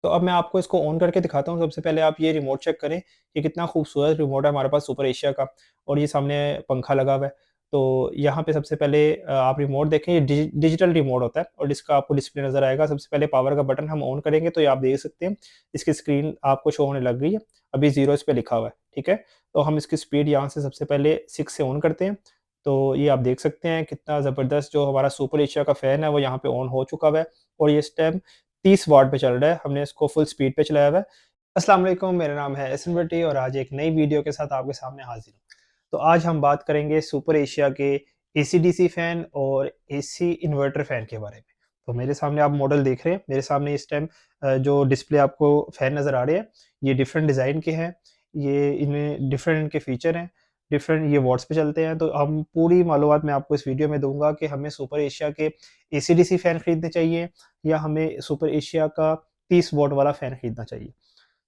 तो अब मैं आपको इसको ऑन करके दिखाता हूँ। सबसे पहले आप ये रिमोट चेक करें कि कितना खूबसूरत रिमोट है हमारे पास सुपर एशिया का, और ये सामने पंखा लगा हुआ है। तो यहाँ पे सबसे पहले आप रिमोट देखें, ये डिजिटल रिमोट होता है और इसका आपको डिस्प्ले नज़र आएगा। सबसे पहले पावर का बटन हम ऑन करेंगे तो ये आप देख सकते हैं, इसकी स्क्रीन आपको शो होने लग गई है। अभी 0 इस पे लिखा हुआ है, ठीक है? तो हम इसकी स्पीड यहाँ से सबसे पहले 6 से ऑन करते हैं। तो ये आप देख सकते हैं कितना ज़बरदस्त जो हमारा सुपर एशिया का फ़ैन है वो यहाँ पे ऑन हो चुका हुआ है, और ये इस टाइम 30 वॉट पे चल रहा है। हमने इसको फुल स्पीड पे चलाया हुआ है। अस्सलाम वालेकुम, मेरा नाम है एहसन भट्टी और आज एक नई वीडियो के साथ आपके सामने हाज़िर हूँ। तो आज हम बात करेंगे सुपर एशिया के एसी-डीसी फ़ैन और एसी इन्वर्टर फ़ैन के बारे में। तो मेरे सामने आप मॉडल देख रहे हैं, मेरे सामने इस टाइम जो डिस्प्ले आपको फ़ैन नज़र आ रहे हैं, ये डिफरेंट डिज़ाइन के हैं, ये इनमें डिफरेंट इनके फ़ीचर हैं, डिफरेंट ये वॉट्स पे चलते हैं। तो हम पूरी मालूमात मैं आपको इस वीडियो में दूँगा कि हमें सुपर एशिया के एसी-डीसी फ़ैन खरीदने चाहिए या हमें सुपर एशिया का 30 वॉट वाला फ़ैन खरीदना चाहिए।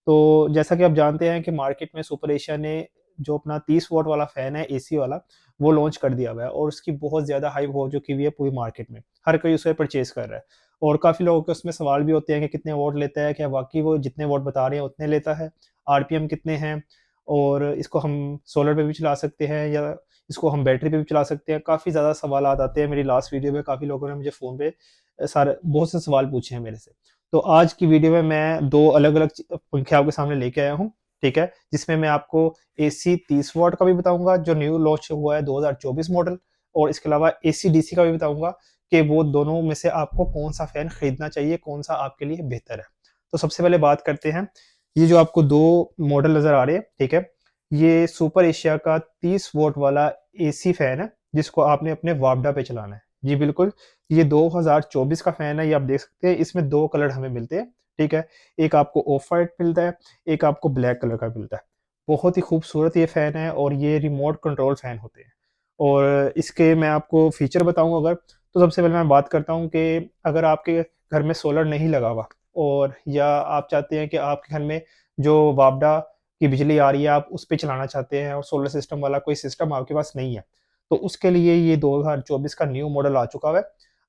तो जैसा कि आप जानते हैं कि मार्केट में सुपर एशिया ने जो अपना 30 वॉट वाला फ़ैन है एसी वाला, वो लॉन्च कर दिया हुआ है और उसकी बहुत ज़्यादा हाइप हो चुकी हुई है पूरी मार्केट में। हर कोई उसे परचेज़ कर रहा है और काफ़ी लोगों के उसमें सवाल भी होते हैं कि कितने वॉट लेता है? क्या वाक़ई वो जितने वॉट बता रहे हैं उतने लेता है? आरपीएम कितने हैं? और इसको हम सोलर पे भी चला सकते हैं या इसको हम बैटरी पे भी चला सकते हैं? काफ़ी ज़्यादा सवालात आते हैं। मेरी लास्ट वीडियो में काफ़ी लोगों ने मुझे फ़ोन पे सारे बहुत से सवाल पूछे हैं मेरे से। तो आज की वीडियो में मैं 2 अलग-अलग पंखे आपके सामने लेके आया हूँ, ठीक है? जिसमें मैं आपको एसी 30 वॉट का भी बताऊँगा जो न्यू लॉन्च हुआ है 2024 मॉडल, और इसके अलावा एसी-डीसी का भी बताऊँगा कि वो दोनों में से आपको कौन-सा फ़ैन खरीदना चाहिए, कौन-सा आपके लिए बेहतर है। तो सबसे पहले बात करते हैं, ये जो आपको 2 मॉडल नज़र आ रहे हैं, ठीक है? ये सुपर एशिया का 30 वॉट वाला एसी फ़ैन है, जिसको आपने अपने वापडा पे चलाना है। जी बिल्कुल, ये 2024 का फ़ैन है, ये आप देख सकते हैं। इसमें 2 कलर हमें मिलते हैं, ठीक है? एक आपको ऑफ व्हाइट मिलता है, एक आपको ब्लैक कलर का मिलता है। बहुत ही खूबसूरत ये फ़ैन है और ये रिमोट कंट्रोल फ़ैन होते हैं। और इसके मैं आपको फ़ीचर बताऊँ अगर, तो सबसे पहले मैं बात करता हूँ कि अगर आपके घर में सोलर नहीं लगा हुआ और या आप चाहते हैं कि आपके घर में जो वापडा की बिजली आ रही है, आप उस पे चलाना चाहते हैं और सोलर सिस्टम वाला कोई सिस्टम आपके पास नहीं है, तो उसके लिए ये 2024 का न्यू मॉडल आ चुका है।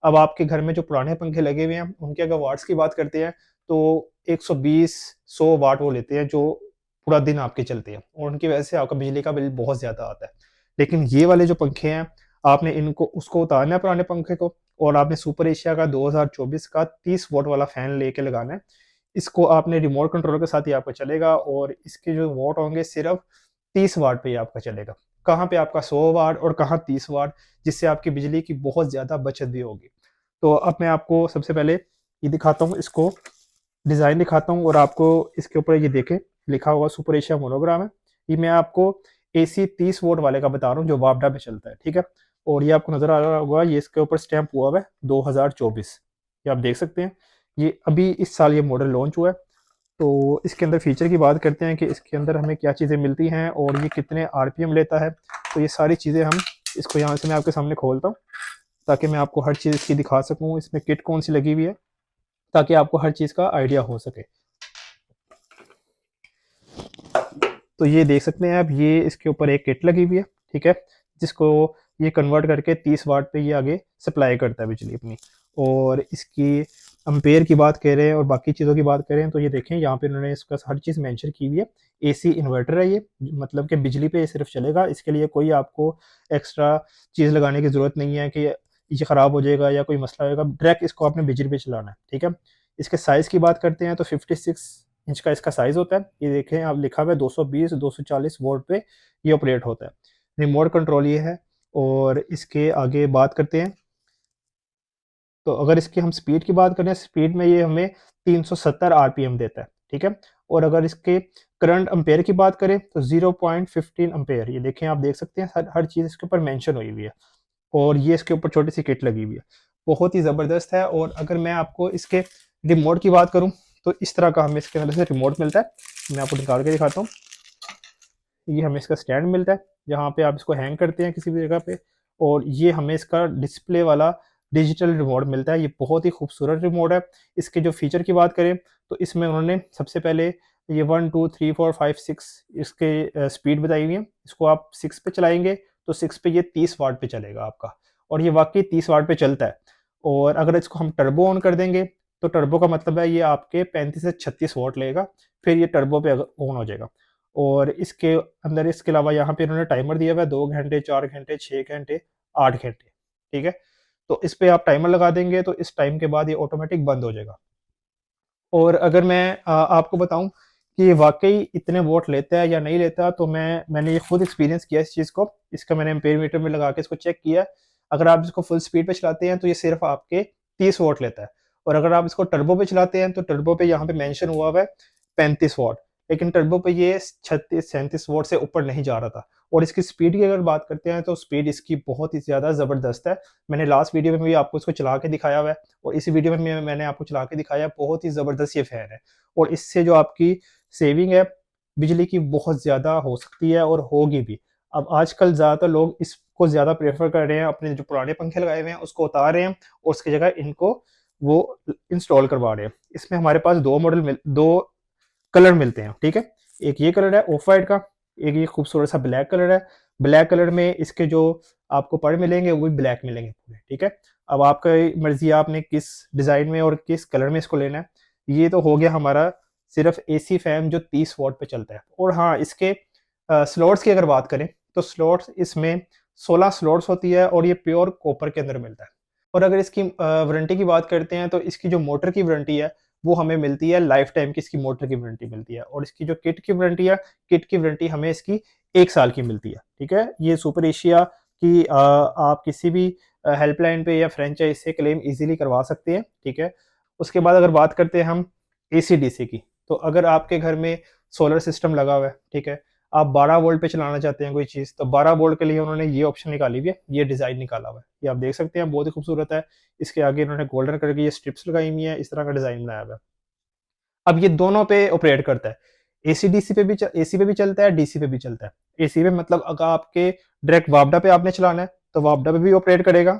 अब आपके घर में जो पुराने पंखे लगे हुए हैं, उनके अगर वाट्स की बात करते हैं, तो 120-100 वाट वो लेते हैं, जो पूरा दिन आपके चलते हैं और उनकी वजह से आपका बिजली का बिल बहुत ज़्यादा आता है। लेकिन ये वाले जो पंखे हैं, आपने इनको उसको उतारना है पुराने पंखे को और आपने सुपर एशिया का 2024 का 30 वॉट वाला फ़ैन लेके लगाना है। इसको आपने रिमोट कंट्रोल के साथ ही आपका चलेगा और इसके जो वॉट होंगे सिर्फ़ 30 वाट पे ही आपका चलेगा। कहाँ पे आपका 100 वाट और कहाँ 30 वाट, जिससे आपकी बिजली की बहुत ज़्यादा बचत भी होगी। तो अब मैं आपको सबसे पहले ये दिखाता हूँ, इसको डिज़ाइन दिखाता हूँ और आपको इसके ऊपर ये देखें लिखा हुआ सुपर एशिया मोनोग्राम है। ये मैं आपको एसी 30 वोल्ट वाले का बता रहा हूँ जो वापडा पे चलता है, ठीक है? और ये आपको नज़र आ रहा होगा, ये इसके ऊपर स्टैम्प हुआ हुआ है 2024। ये आप देख सकते हैं। ये अभी इस साल ये मॉडल लॉन्च हुआ है। तो इसके अंदर फीचर की बात करते हैं कि इसके अंदर हमें क्या चीज़ें मिलती हैं और ये कितने आरपीएम लेता है। तो ये सारी चीज़ें हम इसको यहाँ से मैं आपके सामने खोलता हूँ ताकि मैं आपको हर चीज़ इसकी दिखा सकूँ, इसमें किट कौन-सी लगी हुई है, ताकि आपको हर चीज़ का आइडिया हो सके। तो ये देख सकते हैं आप, ये इसके ऊपर एक किट लगी हुई है, ठीक है? जिसको ये कन्वर्ट करके 30 वाट पे ये आगे सप्लाई करता है बिजली अपनी। और इसकी एम्पेयर की बात करें और बाकी चीज़ों की बात करें तो ये देखें यहाँ पे इन्होंने इसका हर चीज़ मेंशन की हुई है। एसी इन्वर्टर है ये, मतलब कि बिजली पे ये सिर्फ चलेगा। इसके लिए कोई आपको एक्स्ट्रा चीज़ लगाने की ज़रूरत नहीं है कि ये ख़राब हो जाएगा या कोई मसला होगा, डायरेक्ट इसको आपने बिजली पे चलाना है, ठीक है? इसके साइज़ की बात करते हैं तो 56 इंच का इसका साइज़ होता है। ये देखें आप, लिखा हुआ है 220-240 वोल्ट पे ये ऑपरेट होता है। रिमोट कंट्रोल ये है। और इसके आगे बात करते हैं, तो अगर इसकी हम स्पीड की बात करें, स्पीड में ये हमें 370 आरपीएम देता है, ठीक है? और अगर इसके करंट एम्पेयर की बात करें तो 0.15 एम्पेयर, ये देखें आप देख सकते हैं हर हर चीज़ इसके ऊपर मेंशन हुई हुई है और ये इसके ऊपर छोटी-सी किट लगी हुई है। बहुत ही ज़बरदस्त है। और अगर मैं आपको इसके रिमोट की बात करूँ, तो इस तरह का हमें इसके अंदर से रिमोट मिलता है। मैं आपको निकाल के दिखाता हूँ। ये हमें इसका स्टैंड मिलता है, जहाँ पे आप इसको हैंग करते हैं किसी भी जगह पे, और ये हमें इसका डिस्प्ले वाला डिजिटल रिमोट मिलता है। ये बहुत ही खूबसूरत रिमोट है। इसके जो फीचर की बात करें, तो इसमें उन्होंने सबसे पहले ये 1, 2, 3, 4, 5, 6 इसके स्पीड बताई हुई है। इसको आप 6 पे चलाएँगे, तो 6 पे ये 30 वाट पे चलेगा आपका, और ये वाक़ई 30 वाट पे चलता है। और अगर इसको हम टर्बो ऑन कर देंगे, तो टर्बो का मतलब है ये आपके 35 से 36 वॉट लेगा, फिर ये टर्बो पे ऑन हो जाएगा। और इसके अंदर इसके अलावा यहाँ पे इन्होंने टाइमर दिया हुआ है, 2 घंटे, 4 घंटे, 6 घंटे, 8 घंटे, ठीक है? तो इस पे आप टाइमर लगा देंगे तो इस टाइम के बाद ये ऑटोमेटिक बंद हो जाएगा। और अगर मैं आपको बताऊँ कि ये वाक़ई इतने वोट लेता है या नहीं लेता, तो मैंने ये खुद एक्सपीरियंस किया इस चीज़ को। इसका मैंने एम्पेयर मीटर में लगा के इसको चेक किया। अगर आप इसको फुल स्पीड पे चलाते हैं तो ये सिर्फ़ आपके 30 वोट लेता है, और अगर आप इसको टर्बो पे चलाते हैं तो टर्बो पे यहाँ पे मेंशन हुआ हुआ है 35 वॉट, लेकिन टर्बो पे ये 36-37 वॉट से ऊपर नहीं जा रहा था। और इसकी स्पीड की अगर बात करते हैं तो स्पीड इसकी बहुत ही ज़्यादा ज़बरदस्त है। मैंने लास्ट वीडियो में भी आपको इसको चला के दिखाया हुआ है, और इस वीडियो में मैंने आपको चला के दिखाया, बहुत ही ज़बरदस्त ये फ़ैन है। और इससे जो आपकी सेविंग है बिजली की, बहुत ज़्यादा हो सकती है और होगी भी। अब आजकल ज़्यादातर लोग इसको ज़्यादा प्रेफ़र कर रहे हैं, अपने जो पुराने पंखे लगाए हुए हैं उसको उतार रहे हैं और उसकी जगह इनको वो इंस्टॉल करवा रहे हैं। इसमें हमारे पास 2 कलर मिलते हैं, ठीक है? एक ये कलर है ऑफ व्हाइट का, एक ये खूबसूरत सा ब्लैक कलर है। ब्लैक कलर में इसके जो आपको पड़ मिलेंगे वो भी ब्लैक मिलेंगे पूरे, ठीक है? अब आपका मर्ज़ी है आपने किस डिज़ाइन में और किस कलर में इसको लेना है। ये तो हो गया हमारा सिर्फ़ एसी फ़ैन जो 30 वॉट पे चलता है। और हाँ, इसके स्लॉट्स की अगर बात करें तो स्लॉट्स इसमें 16 स्लॉट्स होती है और ये प्योर कॉपर के अंदर मिलता है। और अगर इसकी वारंटी की बात करते हैं तो इसकी जो मोटर की वारंटी है वो हमें मिलती है लाइफ टाइम की, इसकी मोटर की वारंटी मिलती है। और इसकी जो किट की वारंटी है, किट की वारंटी हमें इसकी 1 साल की मिलती है, ठीक है? ये सुपर एशिया की आप किसी भी हेल्पलाइन पे या फ्रेंचाइज़ से क्लेम ईज़िली करवा सकते हैं, ठीक है? उसके बाद अगर बात करते हैं हम एसी-डीसी की, तो अगर आपके घर में सोलर सिस्टम लगा हुआ है, ठीक है? आप 12 वोल्ट पे चलाना चाहते हैं कोई चीज़, तो 12 वोल्ट के लिए उन्होंने ये ऑप्शन निकाली हुई है, ये डिज़ाइन निकाला हुआ है। ये आप देख सकते हैं, बहुत ही खूबसूरत है। इसके आगे इन्होंने गोल्डन कलर की ये स्ट्रिप्स लगाई हुई हैं, इस तरह का डिज़ाइन बनाया हुआ है। अब ये दोनों पे ऑपरेट करता है। एसी-डीसी पे भी एसी पे भी चलता है, डीसी पे भी चलता है। एसी पे मतलब अगर आपके डायरेक्ट वापडा पे आपने चलाना है, तो वापडा पे भी ऑपरेट करेगा।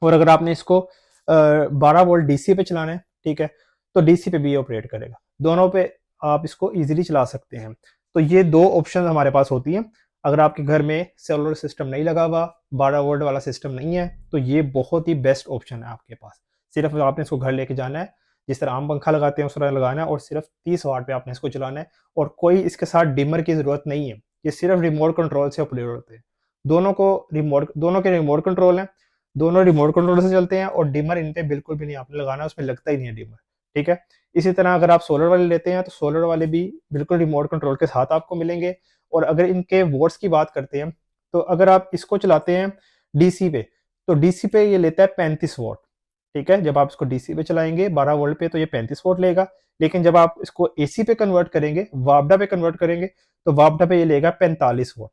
और अगर आपने इसको 12 वोल्ट डीसी पे चलाना है, ठीक है? तो डीसी पे भी ये ऑपरेट करेगा। दोनों पे आप इसको ईज़िली चला सकते हैं। तो ये 2 ऑप्शन हमारे पास होती हैं। अगर आपके घर में सोलर सिस्टम नहीं लगा हुआ, 12 वोल्ट वाला सिस्टम नहीं है, तो ये बहुत ही बेस्ट ऑप्शन है आपके पास। सिर्फ़ आपने इसको घर लेके जाना है, जिस तरह आम पंखा लगाते हैं उस तरह लगाना है, और सिर्फ़ 30 वाट पे आपने इसको चलाना है, और कोई इसके साथ डिमर की ज़रूरत नहीं है। ये सिर्फ़ रिमोट कंट्रोल से ऑपरेट होते हैं। दोनों के रिमोट कंट्रोल हैं। दोनों रिमोट कंट्रोल से चलते हैं, और डिमर इन पे बिल्कुल भी नहीं आपने लगाना, उसमें लगता ही नहीं है डिमर, ठीक है? इसी तरह अगर आप सोलर वाले लेते हैं तो सोलर वाले भी बिल्कुल रिमोट कंट्रोल के साथ आपको मिलेंगे। और अगर इनके वॉट्स की बात करते हैं, तो अगर आप इसको चलाते हैं डीसी पे, तो डीसी पे ये लेता है 35 वॉट, ठीक है? जब आप इसको डीसी पे चलाएँगे 12 वोल्ट पे, तो ये 35 वॉट लेगा। लेकिन जब आप इसको एसी पे कन्वर्ट करेंगे, वापडा पे कन्वर्ट करेंगे, तो वापडा पे ये लेगा 45 वॉट,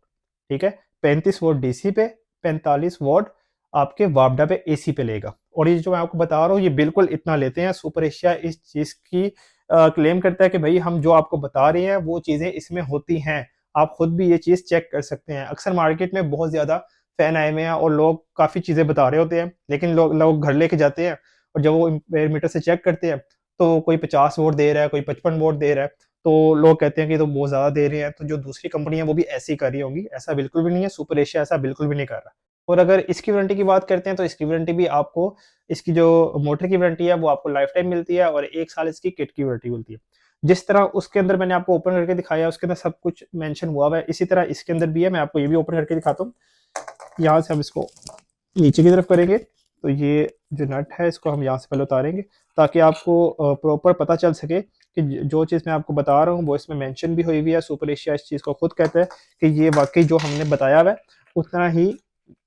ठीक है? 35 वॉट डीसी पे, 45 वॉट आपके वापडा पे एसी पे लेगा। और ये जो मैं आपको बता रहा हूँ, ये बिल्कुल इतना लेते हैं। सुपर एशिया इस चीज़ की क्लेम करता है कि भई हम जो आपको बता रहे हैं वो चीज़ें इसमें होती हैं। आप खुद भी ये चीज़ चेक कर सकते हैं। अक्सर मार्केट में बहुत ज़्यादा फ़ैन आए हुए हैं और लोग काफ़ी चीज़ें बता रहे होते हैं, लेकिन लोग घर लेके जाते हैं और जब वो एम्पेयर मीटर से चेक करते हैं, तो कोई 50 वोट दे रहा है, कोई 55 वोट दे रहा है, तो लोग कहते हैं कि ये तो बहुत ज़्यादा दे रहे हैं, तो जो दूसरी कंपनी है वो भी ऐसे ही कर रही होंगी। ऐसा बिल्कुल भी नहीं है, सुपर एशिया ऐसा बिल्कुल भी नहीं कर रहा। और अगर इसकी वारंटी की बात करते हैं, तो इसकी वारंटी भी आपको, इसकी जो मोटर की वारंटी है वो आपको लाइफ टाइम मिलती है, और 1 साल इसकी किट की वारंटी मिलती है। जिस तरह उसके अंदर मैंने आपको ओपन करके दिखाया, उसके अंदर सब कुछ मेंशन हुआ हुआ है, इसी तरह इसके अंदर भी है। मैं आपको ये भी ओपन करके दिखाता हूँ। यहाँ से हम इसको नीचे की तरफ करेंगे, तो ये जो नट है इसको हम यहाँ से पहले उतारेंगे, ताकि आपको प्रॉपर पता चल सके कि जो चीज़ मैं आपको बता रहा हूँ वो इसमें मेंशन भी हुई हुई है। सुपर एशिया इस चीज़ को खुद कहता है कि ये वाक़ई जो हमने बताया हुआ है उतना ही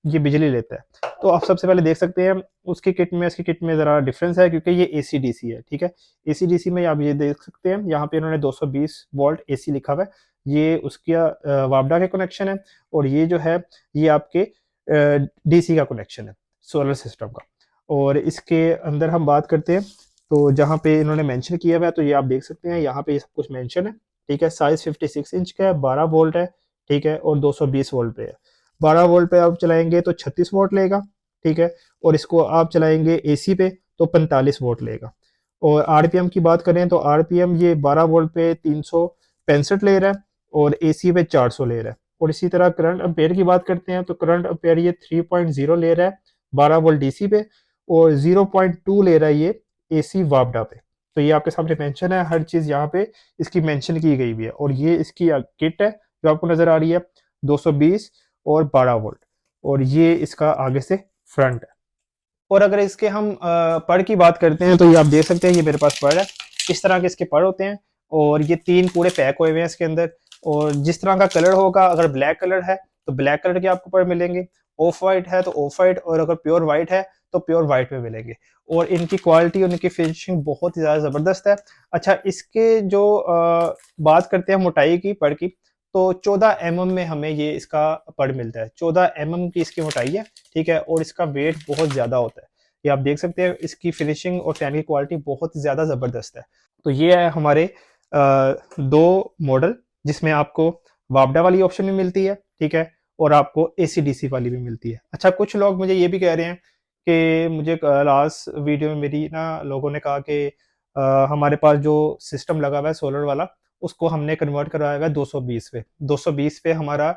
ये बिजली लेता है। तो आप सबसे पहले देख सकते हैं उसकी किट में, इसकी किट में ज़रा डिफरेंस है, क्योंकि ये एसी-डीसी है, ठीक है? एसी-डीसी में आप ये देख सकते हैं, यहाँ पे इन्होंने 220 वोल्ट एसी लिखा हुआ है। ये उसका वापडा के कनेक्शन है, और ये जो है ये आपके डीसी का कनेक्शन है, सोलर सिस्टम का। और इसके अंदर हम बात करते हैं, तो जहाँ पे इन्होंने मेंशन किया हुआ है, तो ये आप देख सकते हैं, यहाँ पे ये सब कुछ मेंशन है, ठीक है? साइज़ 56 इंच का है, 12 वोल्ट है, ठीक है? और 220 वोल्ट पे है। 12 वोल्ट पे आप चलाएँगे तो 36 वॉट लेगा, ठीक है? और इसको आप चलाएँगे एसी पे तो 45 वॉट लेगा। और आरपीएम की बात करें तो आरपीएम ये 12 वोल्ट पे 365 ले रहा है, और एसी पे 400 ले रहा है। और इसी तरह करंट एम्पेयर की बात करते हैं, तो करंट एम्पेयर ये 3.0 ले रहा है 12 वोल्ट डीसी पे, और 0.2 ले रहा है ये एसी वापडा पे। तो ये आपके सामने मेंशन है, हर चीज़ यहाँ पे इसकी मेंशन की गई हुई है और ये इसकी किट है जो आपको नज़र आ रही है 220 और 12 वोल्ट और ये इसका आगे से फ्रंट है। और अगर इसके हम पड़ की बात करते हैं तो ये आप देख सकते हैं, ये मेरे पास पड़ है। इस तरह के इसके पड़ होते हैं और ये 3 पूरे पैक हुए हुए हैं इसके अंदर। और जिस तरह का कलर होगा, अगर ब्लैक कलर है तो ब्लैक कलर के आपको पड़ मिलेंगे, ऑफ वाइट है तो ऑफ वाइट, और अगर प्योर वाइट है तो प्योर वाइट में मिलेंगे। और इनकी क्वालिटी और इनकी फिनिशिंग बहुत ही ज़्यादा ज़बरदस्त है। अच्छा, इसके जो बात करते हैं मोटाई की पड़ की, तो 14 mm में हमें ये इसका पड़ मिलता है। 14 mm की इसकी मोटाई है, ठीक है, और इसका वेट बहुत ज़्यादा होता है। ये आप देख सकते हैं, इसकी फिनिशिंग और फैन की क्वालिटी बहुत ज़्यादा ज़बरदस्त है। तो ये है हमारे 2 मॉडल, जिसमें आपको वापडा वाली ऑप्शन भी मिलती है, ठीक है, और आपको एसी-डीसी वाली भी मिलती है। अच्छा, कुछ लोग मुझे ये भी कह रहे हैं कि मुझे लास्ट वीडियो में मेरी ना लोगों ने कहा कि हमारे पास जो सिस्टम लगा हुआ है सोलर वाला, उसको हमने कन्वर्ट करवाया हुआ है 220 पे। 220 पे हमारा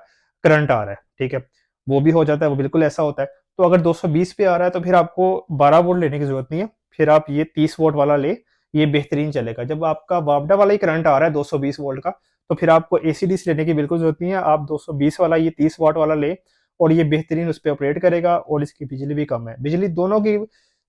करंट आ रहा है, ठीक है। वो भी हो जाता है, वो बिल्कुल ऐसा होता है। तो अगर 220 पे आ रहा है तो फिर आपको 12 वोल्ट लेने की ज़रूरत नहीं है, फिर आप ये 30 वोल्ट वाला लें, ये बेहतरीन चलेगा। जब आपका वापडा वाला ही करंट आ रहा है 220 वोल्ट का, तो फिर आपको एसी-डीसी लेने की बिल्कुल ज़रूरत नहीं है। आप 220 वाला ये 30 वाट वाला लें और ये बेहतरीन उस पे ऑपरेट करेगा और इसकी बिजली भी कम है। बिजली दोनों की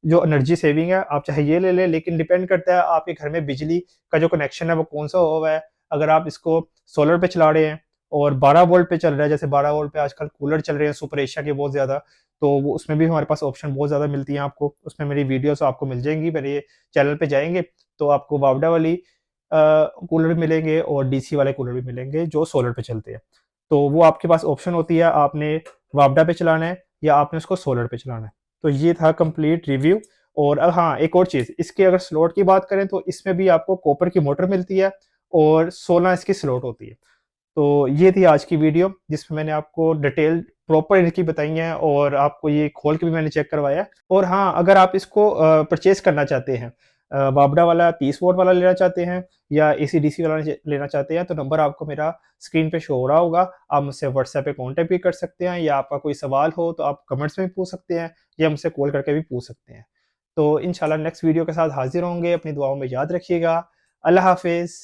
जो एनर्जी सेविंग है, आप चाहे ये ले लें, लेकिन डिपेंड करता है आपके घर में बिजली का जो कनेक्शन है वो कौन-सा हुआ है। अगर आप इसको सोलर पे चला रहे हैं और 12 वोल्ट पे चल रहा है, जैसे 12 वोल्ट पे आजकल कूलर चल रहे हैं सुपर एशिया के बहुत ज़्यादा, तो वो उसमें भी हमारे पास ऑप्शन बहुत ज़्यादा मिलती हैं आपको। उसमें मेरी वीडियोज़ आपको मिल जाएँगी, मेरे चैनल पे जाएँगे तो आपको वापडा वाली कूलर भी मिलेंगे और डीसी वाले कूलर भी मिलेंगे जो सोलर पे चलते हैं। तो वो आपके पास ऑप्शन होती है, आपने वापडा पे चलाना है या आपने उसको सोलर पे चलाना है। तो ये था कंप्लीट रिव्यू। और हाँ, एक और चीज़, इसके अगर स्लॉट की बात करें तो इसमें भी आपको कॉपर की मोटर मिलती है और 16 इसकी स्लॉट होती है। तो ये थी आज की वीडियो, जिसमें मैंने आपको डिटेल प्रॉपर इनकी बताई हैं और आपको ये खोल के भी मैंने चेक करवाया। और हाँ, अगर आप इसको परचेज़ करना चाहते हैं, वापडा वाला 30 वोल्ट वाला लेना चाहते हैं या एसी-डीसी वाला लेना चाहते हैं, तो नंबर आपको मेरा स्क्रीन पे शो हो रहा होगा। आप मुझसे व्हाट्सएप पे कॉन्टैक्ट भी कर सकते हैं, या आपका कोई सवाल हो तो आप कमेंट्स में भी पूछ सकते हैं या मुझसे कॉल करके भी पूछ सकते हैं। तो इंशाल्लाह नेक्स्ट वीडियो के साथ हाज़िर होंगे। अपनी दुआओं में याद रखिएगा। अल्लाह हाफ़िज़।